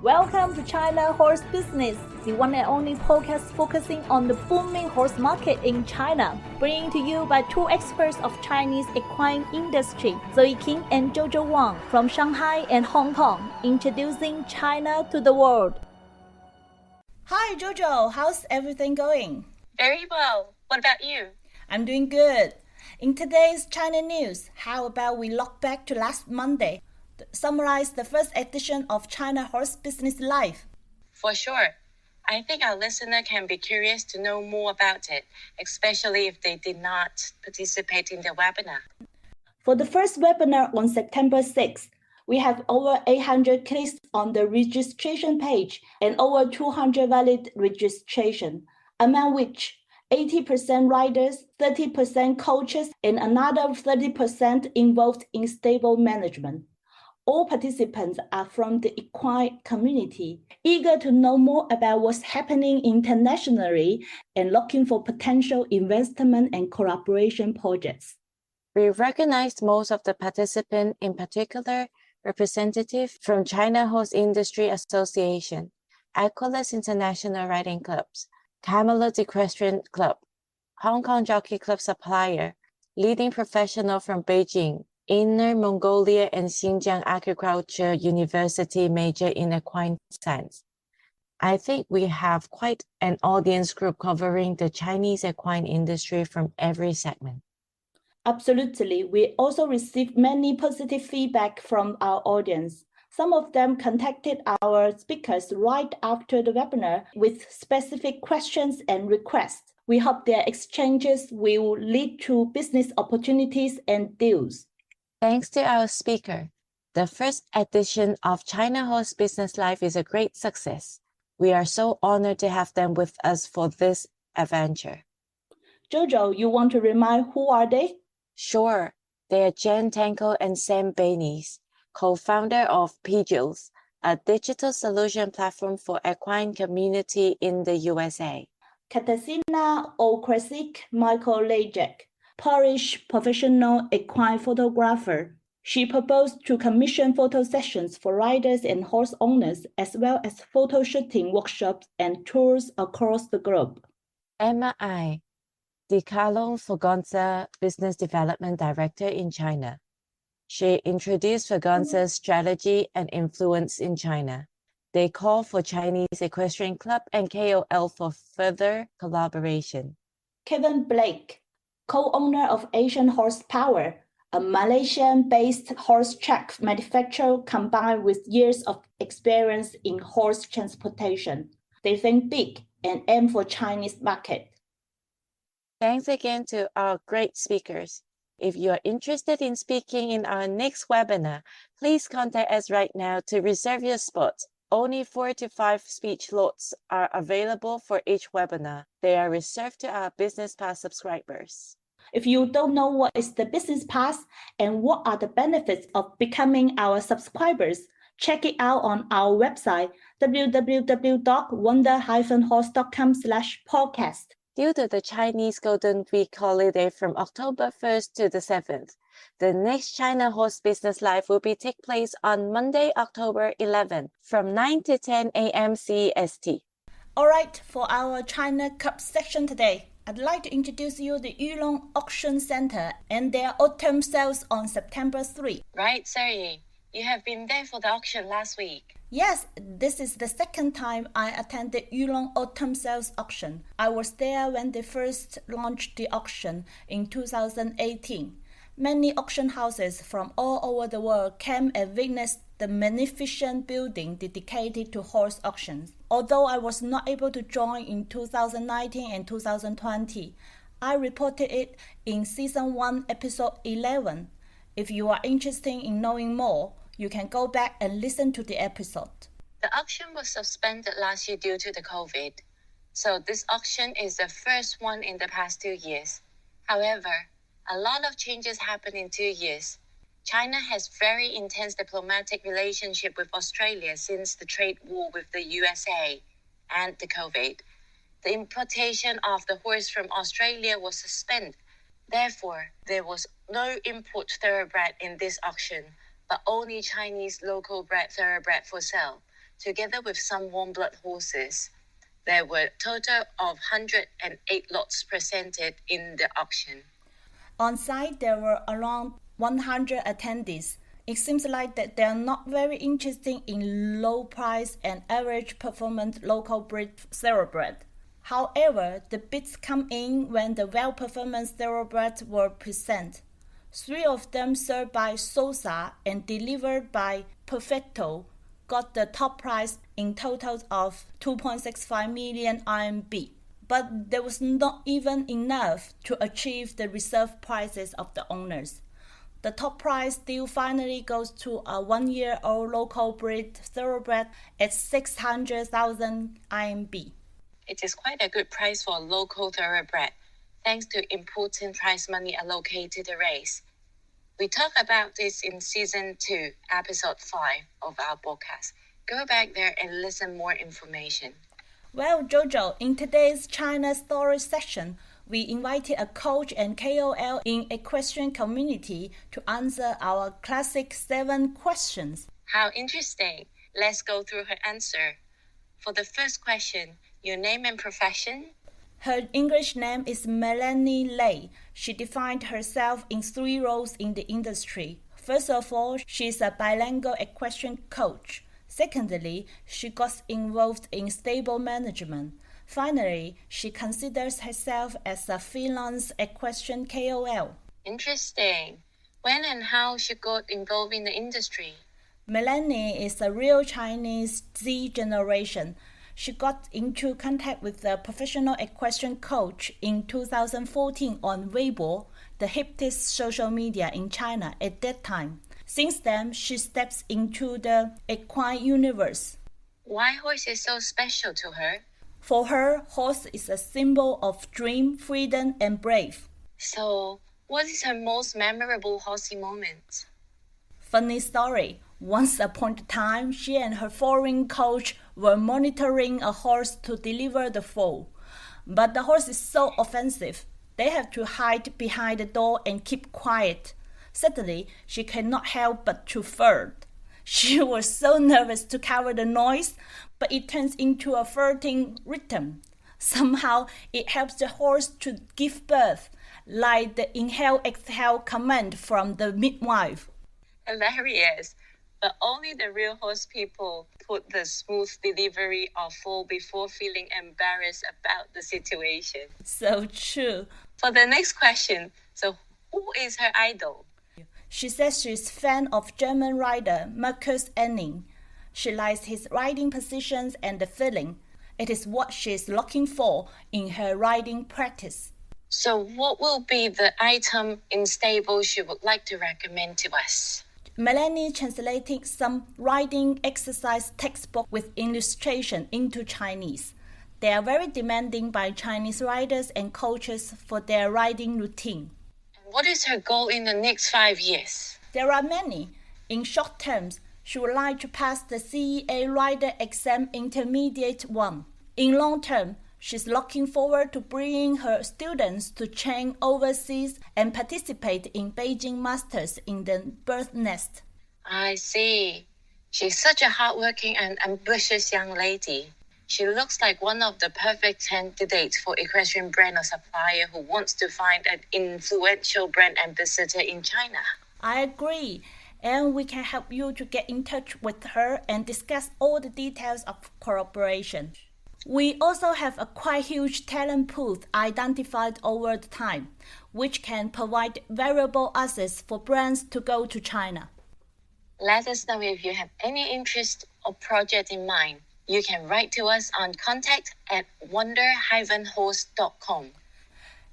Welcome to China Horse Business, the one and only podcast focusing on the booming horse market in China, bringing to you by two experts of Chinese equine industry, Zoe King and Jojo Wang from Shanghai and Hong Kong, introducing China to the world. Hi Jojo, how's everything going? Very well. What about you? I'm doing good. In today's China news, how about we look back to last Monday, summarize the first edition of China Horse Business Live? For sure. I think our listener can be curious to know more about it, especially if they did not participate in the webinar. For the first webinar on September 6th, we have over 800 clicks on the registration page and over 200 valid registration, among which 80% riders, 30% coaches, and another 30% involved in stable management. All participants are from the equine community, eager to know more about what's happening internationally and looking for potential investment and collaboration projects. We recognized most of the participants, in particular, representatives from China Horse Industry Association, Aquilus International Riding Clubs, Camelot Equestrian Club, Hong Kong Jockey Club Supplier, leading professional from Beijing, Inner Mongolia and Xinjiang Agriculture University major in equine science. I think we have quite an audience group covering the Chinese equine industry from every segment. Absolutely. We also received many positive feedback from our audience. Some of them contacted our speakers right after the webinar with specific questions and requests. We hope their exchanges will lead to business opportunities and deals. Thanks to our speaker, the first edition of China Horse Business Live is a great success. We are so honored to have them with us for this adventure. Jojo, you want to remind who are they? Sure, they are Jen Tanko and Sam Baines, co-founder of Pigils, a digital solution platform for equine community in the USA. Katarzyna Okrasik, Michael Lejek, Polish professional equine photographer. She proposed to commission photo sessions for riders and horse owners, as well as photo shooting workshops and tours across the globe. Emma Ai, the Kalong Fogonza Business Development Director in China. She introduced Fogonza's strategy and influence in China. They call for Chinese Equestrian Club and KOL for further collaboration. Kevin Blake, co-owner of Asian Horsepower, a Malaysian-based horse track manufacturer combined with years of experience in horse transportation. They think big and aim for Chinese market. Thanks again to our great speakers. If you are interested in speaking in our next webinar, please contact us right now to reserve your spot. Only 4 to 5 speech slots are available for each webinar. They are reserved to our Business Pass subscribers. If you don't know what is the Business Pass and what are the benefits of becoming our subscribers, check it out on our website, www.wonder-horse.com/podcast. Due to the Chinese Golden Week holiday from October 1st to the 7th, the next China Horse Business Live will take place on Monday, October 11th from 9 to 10 a.m. CEST. All right, for our China Cup section today, I'd like to introduce you the Yulong Auction Center and their autumn sales on September 3. Right, Sari. You have been there for the auction last week. Yes, this is the second time I attended Yulong Autumn Sales Auction. I was there when they first launched the auction in 2018. Many auction houses from all over the world came and witnessed the magnificent building dedicated to horse auctions. Although I was not able to join in 2019 and 2020, I reported it in Season 1, Episode 11. If you are interested in knowing more, you can go back and listen to the episode. The auction was suspended last year due to the COVID. So this auction is the first one in the past 2 years. However, a lot of changes happened in 2 years. China has very intense diplomatic relationship with Australia since the trade war with the USA and the COVID. The importation of the horse from Australia was suspended. Therefore, there was no import thoroughbred in this auction, but only Chinese local bred thoroughbred for sale. together with some warm-blood horses. There were a total of 108 lots presented in the auction. On site, there were around 100 attendees. It seems like that they are not very interested in low price and average performance local breed thoroughbred. However, the bids come in when the well-performance thoroughbreds were present. 3 of them served by Sosa and delivered by Perfecto got the top prize in total of 2.65 million RMB. But there was not even enough to achieve the reserve prices of the owners. The top prize still finally goes to a 1-year-old local breed thoroughbred at 600,000 RMB. It is quite a good price for a local thoroughbred, thanks to important prize money allocated to the race. We talk about this in Season 2, Episode 5 of our podcast. Go back there and listen more information. Well, Jojo, in today's China Story session, we invited a coach and KOL in equestrian community to answer our classic 7 questions. How interesting. Let's go through her answer. For the first question, your name and profession? Her English name is Melanie Lei. She defined herself in 3 roles in the industry. First of all, she is a bilingual equestrian coach. Secondly, she got involved in stable management. Finally, she considers herself as a freelance equestrian KOL. Interesting. When and how she got involved in the industry? Melanie is a real Chinese Z generation. She got into contact with a professional equestrian coach in 2014 on Weibo, the hippest social media in China at that time. Since then, she steps into the equine universe. Why horse is so special to her? For her, horse is a symbol of dream, freedom, and brave. So, what is her most memorable horsey moment? Funny story. Once upon a time, she and her foreign coach were monitoring a horse to deliver the foal. But the horse is so offensive, they have to hide behind the door and keep quiet. Suddenly, she cannot help but to flirt. She was so nervous to cover the noise, but it turns into a flirting rhythm. Somehow, it helps the horse to give birth, like the inhale-exhale command from the midwife. Hilarious. But only the real horse people put the smooth delivery of foal before feeling embarrassed about the situation. So true. For the next question, so who is her idol? She says she's a fan of German rider Marcus Enning. She likes his riding positions and the feeling. It is what she is looking for in her riding practice. So what will be the item in stable she would like to recommend to us? Melanie translated some riding exercise textbook with illustration into Chinese. They are very demanding by Chinese riders and coaches for their riding routine. And what is her goal in the next 5 years? There are many. In short terms, she would like to pass the CEA Rider Exam Intermediate 1. In long term, she's looking forward to bringing her students to train overseas and participate in Beijing Masters in the bird nest. I see. She's such a hardworking and ambitious young lady. She looks like one of the perfect candidates for equestrian brand or supplier who wants to find an influential brand ambassador in China. I agree, and we can help you to get in touch with her and discuss all the details of cooperation. We also have a quite huge talent pool identified over the time, which can provide valuable access for brands to go to China. Let us know if you have any interest or project in mind. You can write to us on contact@wonder-horse.com.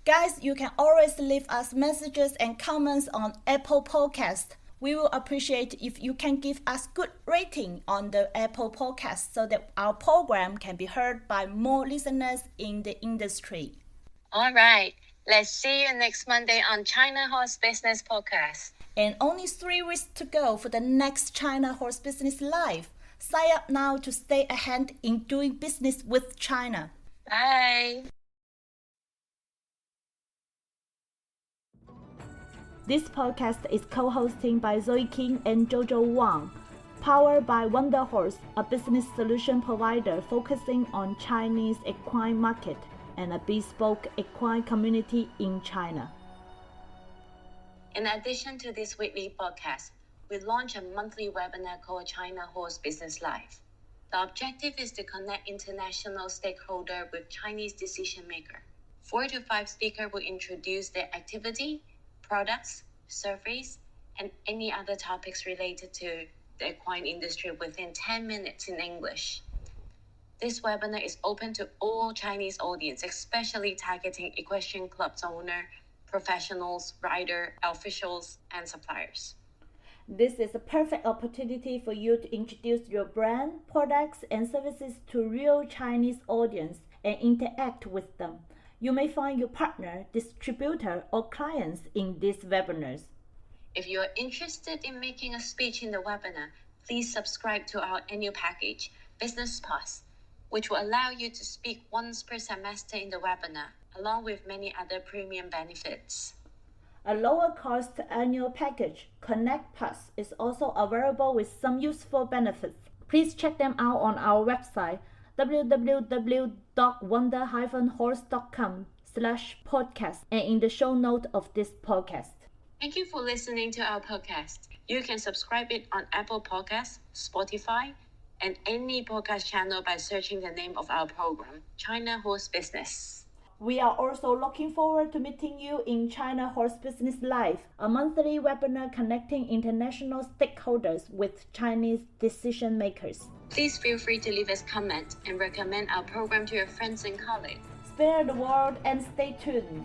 Guys, you can always leave us messages and comments on Apple Podcast. We will appreciate if you can give us good rating on the Apple Podcast so that our program can be heard by more listeners in the industry. All right. Let's see you next Monday on China Horse Business Podcast. And only 3 weeks to go for the next China Horse Business Live. Sign up now to stay ahead in doing business with China. Bye. This podcast is co-hosted by Zoe King and Jojo Wang. Powered by Wonder Horse, a business solution provider focusing on Chinese equine market and a bespoke equine community in China. In addition to this weekly podcast, we launch a monthly webinar called China Horse Business Live. The objective is to connect international stakeholders with Chinese decision makers. 4 to 5 speakers will introduce their activity, products, surveys, and any other topics related to the equine industry within 10 minutes in English. This webinar is open to all Chinese audience, especially targeting equestrian clubs owner, professionals, rider, officials, and suppliers. This is a perfect opportunity for you to introduce your brand, products, and services to real Chinese audience and interact with them. You may find your partner, distributor, or clients in these webinars. If you are interested in making a speech in the webinar, please subscribe to our annual package, Business Pass, which will allow you to speak once per semester in the webinar, along with many other premium benefits. A lower cost annual package, Connect Plus, is also available with some useful benefits. Please check them out on our website, www.wonder-horse.com/podcast, and in the show note of this podcast. Thank you for listening to our podcast. You can subscribe it on Apple Podcasts, Spotify, and any podcast channel by searching the name of our program, China Horse Business. We are also looking forward to meeting you in China Horse Business Live, a monthly webinar connecting international stakeholders with Chinese decision makers. Please feel free to leave us a comment and recommend our program to your friends and colleagues. Spare the world and stay tuned.